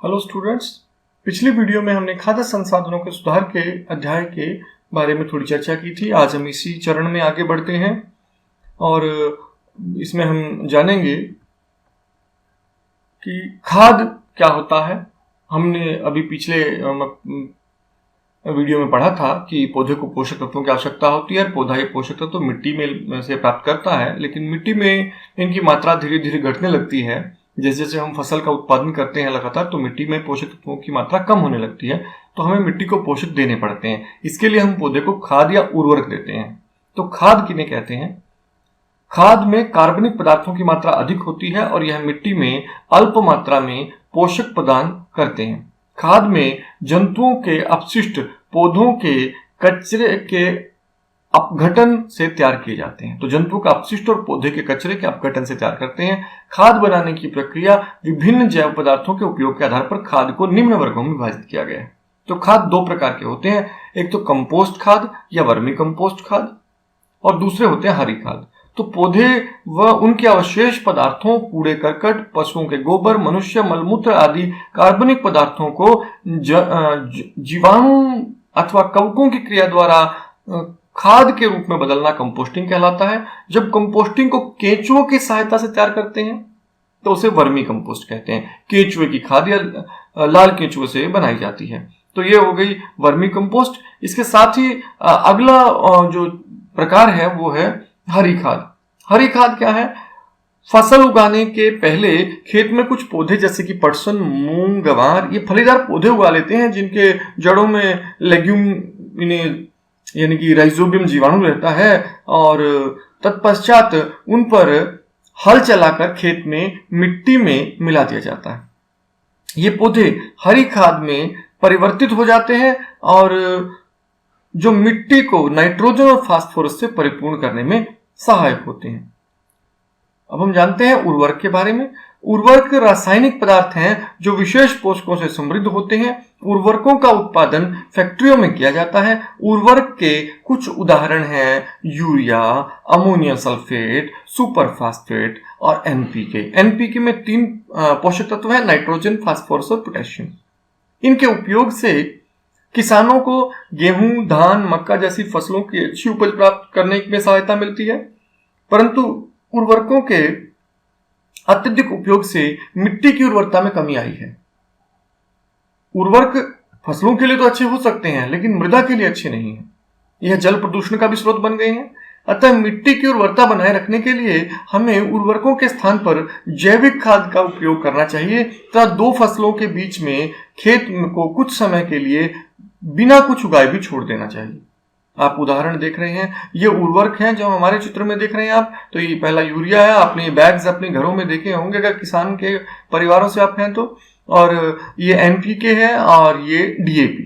Hello students, पिछली video में हमने खाद्य संसाधनों के सुधार के अध्याय के बारे में थोड़ी चर्चा की थी। आज हम इसी चरण में आगे बढ़ते हैं और इसमें हम जानेंगे कि खाद क्या होता है। हमने अभी पिछले वीडियो में पढ़ा था कि पौधे को पोषक तत्वों की आवश्यकता होती है और पौधा ये पोषक तत्व मिट्टी में से प्राप्त करता है, लेकिन मिट्टी में इनकी मात्रा धीरे धीरे घटने लगती है। जैसे जैसे हम फसल का उत्पादन करते हैं लगातार, तो मिट्टी में पोषक तत्वों की मात्रा कम होने लगती है, तो हमें मिट्टी को पोषक देने पड़ते हैं। इसके लिए हम पौधे को खाद या उर्वरक देते हैं। तो खाद किन्हें कहते हैं? खाद में कार्बनिक पदार्थों की मात्रा अधिक होती है और यह मिट्टी में अल्प मात्रा में पोषक प्रदान करते हैं। खाद में जंतुओं के अपशिष्ट पौधों के कचरे के अपघटन से तैयार किए जाते हैं। तो जंतुओं का अपशिष्ट और पौधे के कचरे के अपघटन से तैयार करते हैं। खाद बनाने की प्रक्रिया विभिन्न जैव पदार्थों के उपयोग के आधार पर खाद को निम्न वर्गों में विभाजित किया गया है। तो खाद दो प्रकार के होते हैं, एक तो कंपोस्ट खाद या वर्मी कंपोस्ट खाद और दूसरे होते हैं हरी खाद। तो पौधे व उनके अवशेष पदार्थों, कूड़े करकट, पशुओं के गोबर, मनुष्य मलमूत्र आदि कार्बनिक पदार्थों को जीवाणु अथवा कवकों की क्रिया द्वारा खाद के रूप में बदलना कंपोस्टिंग कहलाता है। जब कंपोस्टिंग को केंचुओं की सहायता से तैयार करते हैं तो उसे वर्मी कंपोस्ट कहते हैं। केंचुए की खाद या लाल केंचुए से बनाई जाती है। तो ये हो गई वर्मी कंपोस्ट। इसके साथ ही अगला जो प्रकार है वो है हरी खाद। हरी खाद क्या है? फसल उगाने के पहले खेत में कुछ पौधे जैसे कि पटसन, मूंग, गंवार, ये फलीदार पौधे उगा लेते हैं जिनके जड़ों में लेग्यूम यानी कि राइजोबियम जीवाणु रहता है और तत्पश्चात उन पर हल चलाकर खेत में मिट्टी में मिला दिया जाता है। ये पौधे हरी खाद में परिवर्तित हो जाते हैं और जो मिट्टी को नाइट्रोजन और फास्फोरस से परिपूर्ण करने में सहायक होते हैं। अब हम जानते हैं उर्वरक के बारे में। उर्वरक रासायनिक पदार्थ हैं जो विशेष पोषकों से समृद्ध होते हैं। उर्वरकों का उत्पादन फैक्ट्रियों में किया जाता है। उर्वरक के कुछ उदाहरण हैं यूरिया, अमोनियम सल्फेट, सुपरफास्फेट और एनपीके। एनपीके में 3 पोषक तत्व हैं, नाइट्रोजन, फास्फोरस और पोटेशियम। इनके उपयोग से किसानों को गेहूं, धान, मक्का जैसी फसलों की अच्छी उपज प्राप्त करने में सहायता मिलती है, परंतु उर्वरकों के अत्यधिक उपयोग से मिट्टी की उर्वरता में कमी आई है। उर्वरक फसलों के लिए तो अच्छे हो सकते हैं, लेकिन मृदा के लिए अच्छे नहीं है। यह जल प्रदूषण का भी स्रोत बन गए हैं। अतः मिट्टी की उर्वरता बनाए रखने के लिए हमें उर्वरकों के स्थान पर जैविक खाद का उपयोग करना चाहिए तथा 2 फसलों के बीच में खेत को कुछ समय के लिए बिना कुछ उगाए भी छोड़ देना चाहिए। आप उदाहरण देख रहे हैं, ये उर्वरक हैं जो हमारे चित्र में देख रहे हैं आप। तो ये पहला यूरिया है। आपने ये बैग्स अपने घरों में देखे होंगे अगर किसान के परिवारों से आप हैं तो। और ये एनपीके है और ये डीएपी।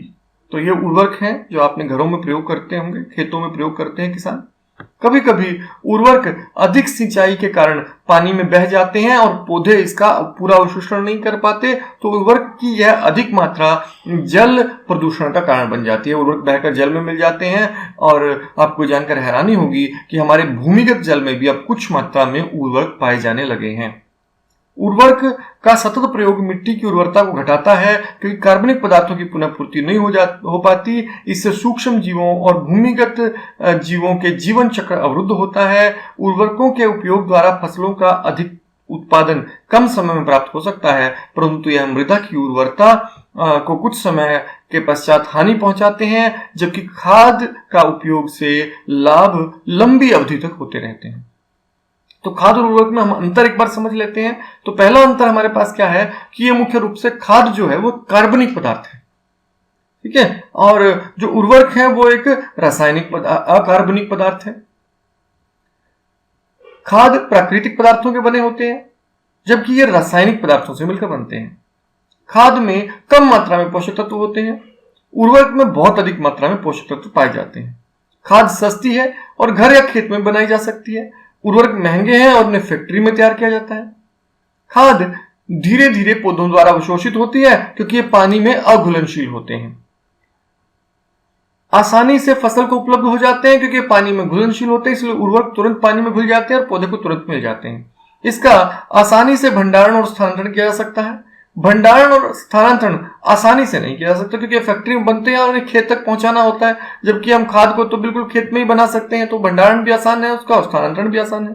तो ये उर्वरक हैं जो आपने घरों में प्रयोग करते होंगे, खेतों में प्रयोग करते हैं किसान। कभी कभी उर्वरक अधिक सिंचाई के कारण पानी में बह जाते हैं और पौधे इसका पूरा अवशोषण नहीं कर पाते, तो उर्वरक की यह अधिक मात्रा जल प्रदूषण का कारण बन जाती है। उर्वरक बहकर जल में मिल जाते हैं और आपको जानकर हैरानी होगी कि हमारे भूमिगत जल में भी अब कुछ मात्रा में उर्वरक पाए जाने लगे हैं। उर्वरक का सतत प्रयोग मिट्टी की उर्वरता को घटाता है क्योंकि कार्बनिक पदार्थों की पुनः पूर्ति नहीं हो पाती। इससे सूक्ष्म जीवों और भूमिगत जीवों के जीवन चक्र अवरुद्ध होता है। उर्वरकों के उपयोग द्वारा फसलों का अधिक उत्पादन कम समय में प्राप्त हो सकता है, परंतु यह मृदा की उर्वरता को कुछ समय के पश्चात हानि पहुंचाते हैं, जबकि खाद का उपयोग से लाभ लंबी अवधि तक होते रहते हैं। तो खाद और उर्वरक में हम अंतर एक बार समझ लेते हैं। तो पहला अंतर हमारे पास क्या है कि ये मुख्य रूप से खाद जो है वो कार्बनिक पदार्थ है, ठीक है, और जो उर्वरक है वो एक रासायनिक अकार्बनिक पदार्थ है। खाद प्राकृतिक पदार्थों के बने होते हैं, जबकि ये रासायनिक पदार्थों से मिलकर बनते हैं। खाद में कम मात्रा में पोषक तत्व होते हैं, उर्वरक में बहुत अधिक मात्रा में पोषक तत्व पाए जाते हैं। खाद सस्ती है और घर या खेत में बनाई जा सकती है। उर्वरक महंगे हैं और उन्हें फैक्ट्री में तैयार किया जाता है। खाद धीरे धीरे पौधों द्वारा अवशोषित होती है क्योंकि ये पानी में अघुलनशील होते हैं। आसानी से फसल को उपलब्ध हो जाते हैं क्योंकि पानी में घुलनशील होते हैं, इसलिए उर्वरक तुरंत पानी में घुल जाते हैं और पौधे को तुरंत मिल जाते हैं। इसका आसानी से भंडारण और स्थानांतरण किया जा सकता है। भंडारण और स्थानांतरण आसानी से नहीं किया जा सकता, क्योंकि फैक्ट्री में बनते हैं और उन्हें खेत तक पहुंचाना होता है, जबकि हम खाद को तो बिल्कुल खेत में ही बना सकते हैं। तो भंडारण भी आसान है उसका और स्थानांतरण भी आसान है।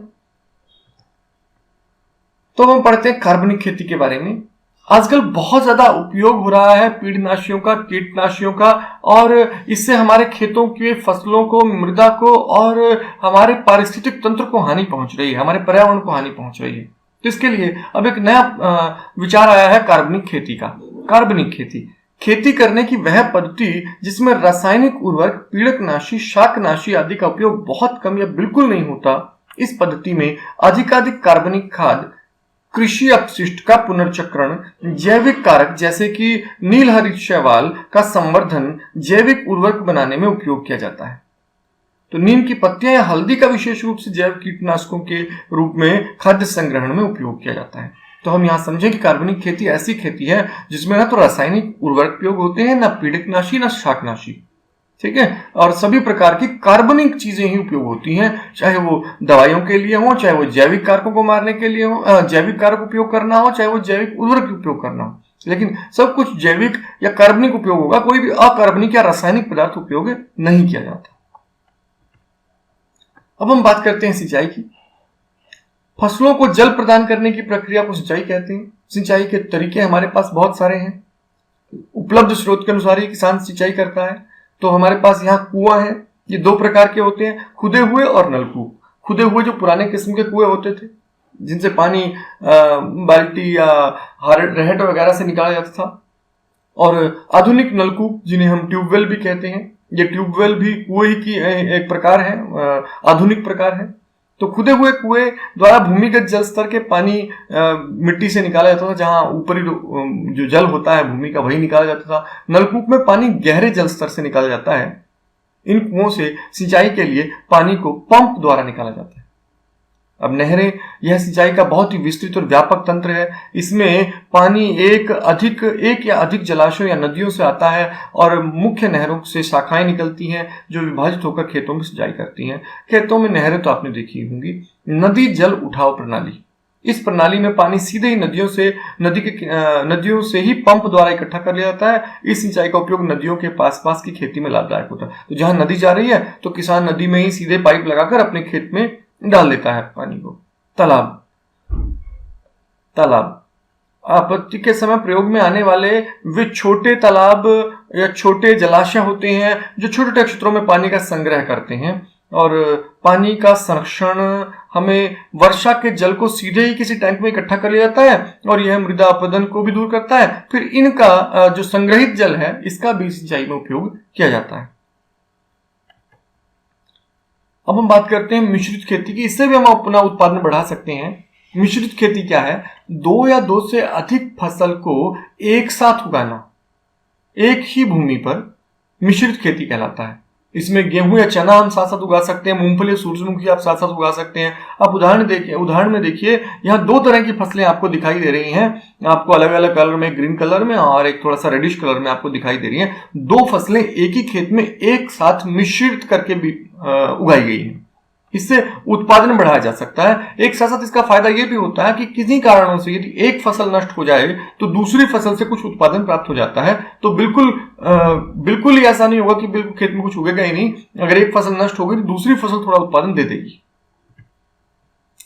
तो हम पढ़ते हैं कार्बनिक खेती के बारे में। आजकल बहुत ज्यादा उपयोग हो रहा है कीटनाशियों का, कीटनाशियों का, और इससे हमारे खेतों के फसलों को, मृदा को और हमारे पारिस्थितिक तंत्र को हानि पहुंच रही है, हमारे पर्यावरण को हानि पहुंच रही है। तो इसके लिए अब एक नया विचार आया है कार्बनिक खेती का। कार्बनिक खेती, खेती करने की वह पद्धति जिसमें रासायनिक उर्वरक, पीड़कनाशी, शाकनाशी आदि का उपयोग बहुत कम या बिल्कुल नहीं होता। इस पद्धति में अधिकाधिक कार्बनिक खाद, कृषि अपशिष्ट का पुनर्चक्रण, जैविक कारक जैसे कि नीलहरित शैवाल का संवर्धन जैविक उर्वरक बनाने में उपयोग किया जाता है। तो नीम की पत्तियां या हल्दी का विशेष रूप से जैव कीटनाशकों के रूप में खाद्य संग्रहण में उपयोग किया जाता है। तो हम यहां समझें कि कार्बनिक खेती ऐसी खेती है जिसमें ना तो रासायनिक उर्वरक उपयोग होते हैं, ना पीड़कनाशी, ना शाकनाशी, ठीक है, और सभी प्रकार की कार्बनिक चीजें ही उपयोग होती हैं, चाहे वो दवाइयों के लिए हो, चाहे वो जैविक कारकों को मारने के लिए हो, जैविक कारक उपयोग करना हो, चाहे वो जैविक उर्वरक उपयोग करना हो, लेकिन सब कुछ जैविक या कार्बनिक उपयोग होगा, कोई भी अकार्बनिक या रासायनिक पदार्थ उपयोग नहीं किया जाता। अब हम बात करते हैं सिंचाई की। फसलों को जल प्रदान करने की प्रक्रिया को सिंचाई कहते हैं। सिंचाई के तरीके हमारे पास बहुत सारे हैं, उपलब्ध स्रोत के अनुसार ही किसान सिंचाई करता है। तो हमारे पास यहाँ कुआं है, ये दो प्रकार के होते हैं, खुदे हुए और नलकूप। खुदे हुए जो पुराने किस्म के कुएं होते थे जिनसे पानी बाल्टी या रहट वगैरह से निकाला जाता था, और आधुनिक नलकूप जिन्हें हम ट्यूबवेल भी कहते हैं। ये ट्यूबवेल भी कुएं की एक प्रकार है, आधुनिक प्रकार है। तो खुदे हुए कुएं द्वारा भूमिगत जल स्तर के पानी मिट्टी से निकाला जाता था, जहां ऊपरी जो जल होता है भूमि का वही निकाला जाता था। नलकूप में पानी गहरे जल स्तर से निकाला जाता है। इन कुओं से सिंचाई के लिए पानी को पंप द्वारा निकाला जाता है। अब नहरें, यह सिंचाई का बहुत ही विस्तृत और व्यापक तंत्र है। इसमें पानी एक या अधिक जलाशयों या नदियों से आता है और मुख्य नहरों से शाखाएं निकलती हैं जो विभाजित होकर खेतों में सिंचाई करती हैं। खेतों में नहरें तो आपने देखी होंगी। नदी जल उठाव प्रणाली, इस प्रणाली में पानी सीधे ही नदियों से ही पंप द्वारा इकट्ठा कर लिया जाता है। इस सिंचाई का उपयोग नदियों के पास की खेती में लाभदायक होता है। तो जहां नदी जा रही है तो किसान नदी में ही सीधे पाइप लगाकर अपने खेत में डाल देता है पानी को। तालाब आपत्ति के समय प्रयोग में आने वाले वे छोटे तालाब या छोटे जलाशय होते हैं जो छोटे क्षेत्रों में पानी का संग्रह करते हैं, और पानी का संरक्षण हमें वर्षा के जल को सीधे ही किसी टैंक में इकट्ठा कर लिया जाता है और यह मृदा अपरदन को भी दूर करता है। फिर इनका जो संग्रहित जल है इसका भी सिंचाई में उपयोग किया जाता है। अब हम बात करते हैं मिश्रित खेती की। इससे भी हम अपना उत्पादन बढ़ा सकते हैं। मिश्रित खेती क्या है? दो या दो से अधिक फसल को एक साथ उगाना एक ही भूमि पर मिश्रित खेती कहलाता है। इसमें गेहूं या चना हम साथ साथ उगा सकते हैं, मूंगफली, सूरजमुखी आप साथ साथ उगा सकते हैं। आप उदाहरण में देखिए, यहाँ दो तरह की फसलें आपको दिखाई दे रही हैं, आपको अलग अलग कलर में, ग्रीन कलर में और एक थोड़ा सा रेडिश कलर में आपको दिखाई दे रही हैं। दो फसलें एक ही खेत में एक साथ मिश्रित करके भी उगाई गई हैं। इससे उत्पादन बढ़ाया जा सकता है। एक साथ साथ इसका फायदा यह भी होता है कि किसी कारणों से यदि एक फसल नष्ट हो जाए तो दूसरी फसल से कुछ उत्पादन प्राप्त हो जाता है। तो बिल्कुल ही ऐसा नहीं होगा कि बिल्कुल खेत में कुछ उगेगा ही नहीं। अगर एक फसल नष्ट हो गई तो दूसरी फसल थोड़ा उत्पादन दे देगी।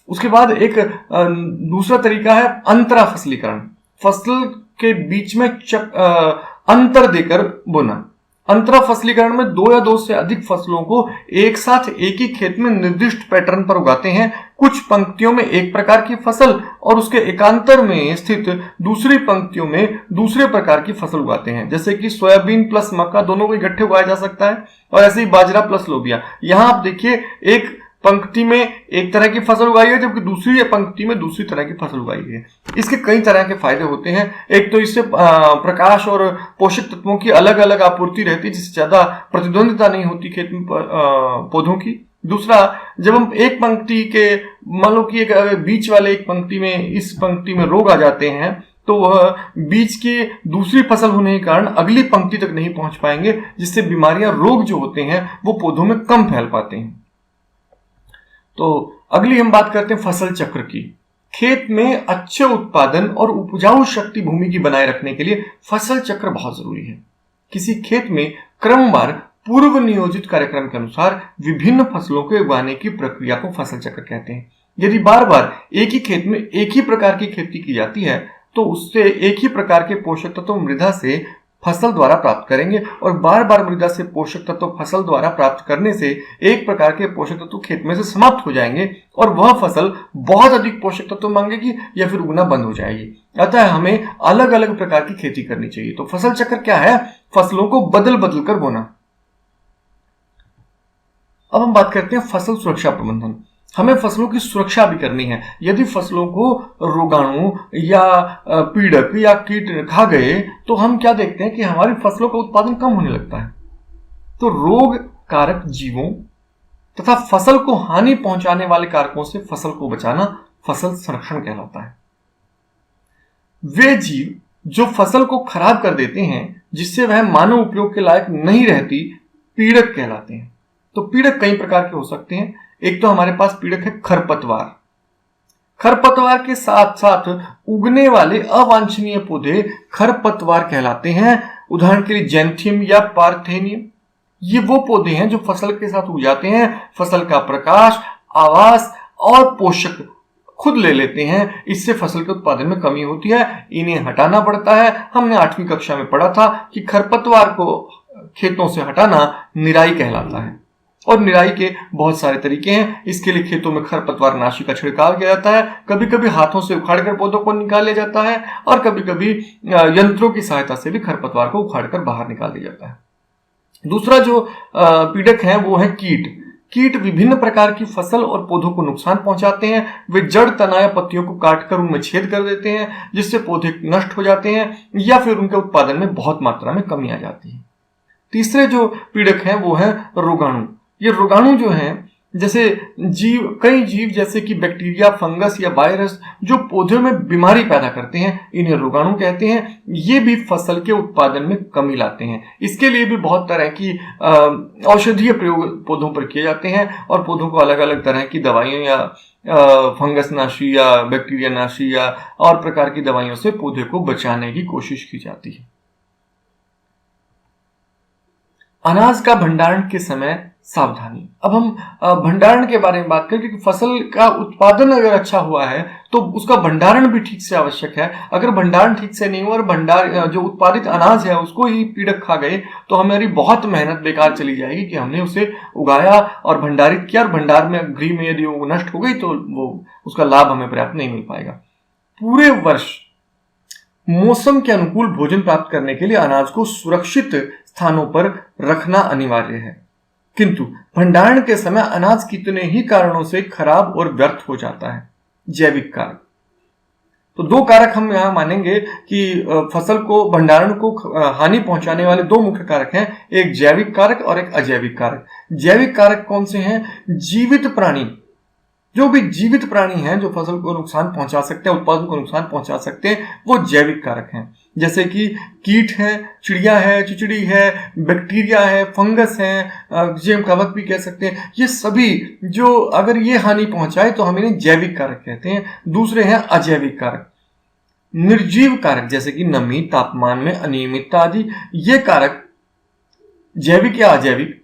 उसके बाद एक दूसरा तरीका है अंतरा फसलीकरण। फसल के बीच में अंतर देकर बोना। अंतरा फसलीकरण में दो या दो से अधिक फसलों को एक साथ एक ही खेत में निर्दिष्ट पैटर्न पर उगाते हैं। कुछ पंक्तियों में एक प्रकार की फसल और उसके एकांतर में स्थित दूसरी पंक्तियों में दूसरे प्रकार की फसल उगाते हैं। जैसे कि सोयाबीन प्लस मक्का दोनों को इकट्ठे उगाया जा सकता है, और ऐसे ही बाजरा प्लस लोबिया। यहां आप देखिए, एक पंक्ति में एक तरह की फसल उगाई है जबकि दूसरी पंक्ति में दूसरी तरह की फसल उगाई है। इसके कई तरह के फायदे होते हैं। एक तो इससे प्रकाश और पोषक तत्वों की अलग अलग आपूर्ति रहती है, जिससे ज्यादा प्रतिद्वंदिता नहीं होती खेत में पौधों की। दूसरा, जब हम एक पंक्ति के, मान लो कि एक बीच वाले एक पंक्ति में, इस पंक्ति में रोग आ जाते हैं तो वह बीच की दूसरी फसल होने के कारण अगली पंक्ति तक नहीं पहुंच पाएंगे, जिससे बीमारियां, रोग जो होते हैं वो पौधों में कम फैल पाते हैं। तो अगली हम बात करते हैं फसल चक्र की। खेत में अच्छे उत्पादन और उपजाऊ शक्ति भूमि की बनाए रखने के लिए फसल चक्र बहुत जरूरी है। किसी खेत में क्रमवार पूर्व नियोजित कार्यक्रम के अनुसार विभिन्न फसलों को उगाने की प्रक्रिया को फसल चक्र कहते हैं। यदि बार बार एक ही खेत में एक ही प्रकार की खेती की जाती है तो उससे एक ही प्रकार के पोषक तत्व मृदा से फसल द्वारा प्राप्त करेंगे और बार बार मृदा से पोषक तत्व फसल द्वारा प्राप्त करने से एक प्रकार के पोषक तत्व खेत में से समाप्त हो जाएंगे और वह फसल बहुत अधिक पोषक तत्व मांगेगी या फिर उगना बंद हो जाएगी। अतः हमें अलग अलग प्रकार की खेती करनी चाहिए। तो फसल चक्र क्या है? फसलों को बदल बदल कर बोना। अब हम बात करते हैं फसल सुरक्षा प्रबंधन। हमें फसलों की सुरक्षा भी करनी है। यदि फसलों को रोगाणु या पीड़क या कीट खा गए तो हम क्या देखते हैं कि हमारी फसलों का उत्पादन कम होने लगता है। तो रोग कारक जीवों तथा फसल को हानि पहुंचाने वाले कारकों से फसल को बचाना फसल संरक्षण कहलाता है। वे जीव जो फसल को खराब कर देते हैं जिससे वह मानव उपयोग के लायक नहीं रहती, पीड़क कहलाते हैं। तो पीड़क कई प्रकार के हो सकते हैं। एक तो हमारे पास पीड़क है खरपतवार। खरपतवार के साथ साथ उगने वाले अवांछनीय पौधे खरपतवार कहलाते हैं। उदाहरण के लिए जैंथियम या पार्थेनियम, ये वो पौधे हैं जो फसल के साथ उग जाते हैं, फसल का प्रकाश, आवास और पोषक खुद ले लेते हैं। इससे फसल के उत्पादन में कमी होती है, इन्हें हटाना पड़ता है। हमने 8वीं कक्षा में पढ़ा था कि खरपतवार को खेतों से हटाना निराई कहलाता है और निराई के बहुत सारे तरीके हैं। इसके लिए खेतों में खरपतवार नाशी का छिड़काव किया जाता है। कभी कभी हाथों से उखाड़कर पौधों को निकाल लिया जाता है और कभी कभी यंत्रों की सहायता से भी खरपतवार को उखाड़कर बाहर निकाल दिया जाता है। दूसरा जो पीड़क है वो है कीट। कीट विभिन्न प्रकार की फसल और पौधों को नुकसान पहुंचाते हैं। वे जड़, तना या पत्तियों को काटकर उनमें छेद कर देते हैं जिससे पौधे नष्ट हो जाते हैं या फिर उनके उत्पादन में बहुत मात्रा में कमी आ जाती है। तीसरे जो पीड़क हैं वो है रोगाणु। ये रोगाणु जो हैं जैसे कई जीव जैसे कि बैक्टीरिया, फंगस या वायरस जो पौधों में बीमारी पैदा करते हैं, इन्हें रोगाणु कहते हैं। ये भी फसल के उत्पादन में कमी लाते हैं। इसके लिए भी बहुत तरह की औषधीय प्रयोग पौधों पर किए जाते हैं और पौधों को अलग अलग तरह की दवाइयों या फंगस नाशी या बैक्टीरिया नाशी या और प्रकार की दवाइयों से पौधे को बचाने की कोशिश की जाती है। अनाज का भंडारण के समय सावधानी। अब हम भंडारण के बारे में बात करें क्योंकि फसल का उत्पादन अगर अच्छा हुआ है तो उसका भंडारण भी ठीक से आवश्यक है। अगर भंडारण ठीक से नहीं हुआ और जो उत्पादित अनाज है उसको ही पीड़क खा गए तो हमारी बहुत मेहनत बेकार चली जाएगी कि हमने उसे उगाया और भंडारित किया और भंडार में गृह में यदि वो नष्ट हो गई तो वो उसका लाभ हमें पर्याप्त नहीं मिल पाएगा। पूरे वर्ष मौसम के अनुकूल भोजन प्राप्त करने के लिए अनाज को सुरक्षित स्थानों पर रखना अनिवार्य है, किंतु भंडारण के समय अनाज कितने ही कारणों से खराब और व्यर्थ हो जाता है। जैविक कारक, तो 2 कारक हम यहां मानेंगे कि फसल को भंडारण को हानि पहुंचाने वाले 2 मुख्य कारक हैं, एक जैविक कारक और एक अजैविक कारक। जैविक कारक कौन से हैं? जीवित प्राणी, जो भी जीवित प्राणी हैं जो फसल को नुकसान पहुंचा सकते हैं, उत्पादन को नुकसान पहुंचा सकते हैं, वो जैविक कारक हैं। जैसे कि कीट है, चिड़िया है, चिचड़ी है, बैक्टीरिया है, फंगस है, जिसे हम कवक भी कह सकते हैं। ये सभी जो अगर ये हानि पहुंचाए तो हम इन्हें जैविक कारक कहते हैं। दूसरे हैं अजैविक कारक, निर्जीव कारक जैसे कि नमी, तापमान में अनियमितता आदि। ये कारक जैविक या अजैविक,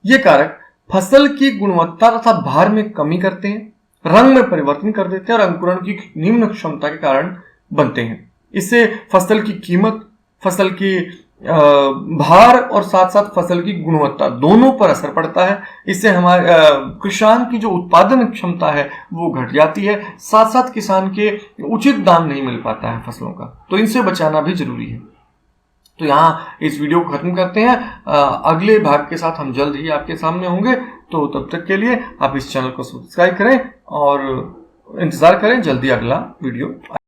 ये कारक फसल की गुणवत्ता तथा भार में कमी करते हैं, रंग में परिवर्तन कर देते हैं और अंकुरण की निम्न क्षमता के कारण बनते हैं। इससे फसल की कीमत, फसल की भार और साथ साथ फसल की गुणवत्ता दोनों पर असर पड़ता है। इससे हमारे किसान की जो उत्पादन क्षमता है वो घट जाती है, साथ साथ किसान के उचित दाम नहीं मिल पाता है फसलों का, तो इनसे बचाना भी जरूरी है। तो यहाँ इस वीडियो को खत्म करते हैं। अगले भाग के साथ हम जल्द ही आपके सामने होंगे। तो तब तक के लिए आप इस चैनल को सब्सक्राइब करें और इंतजार करें, जल्दी अगला वीडियो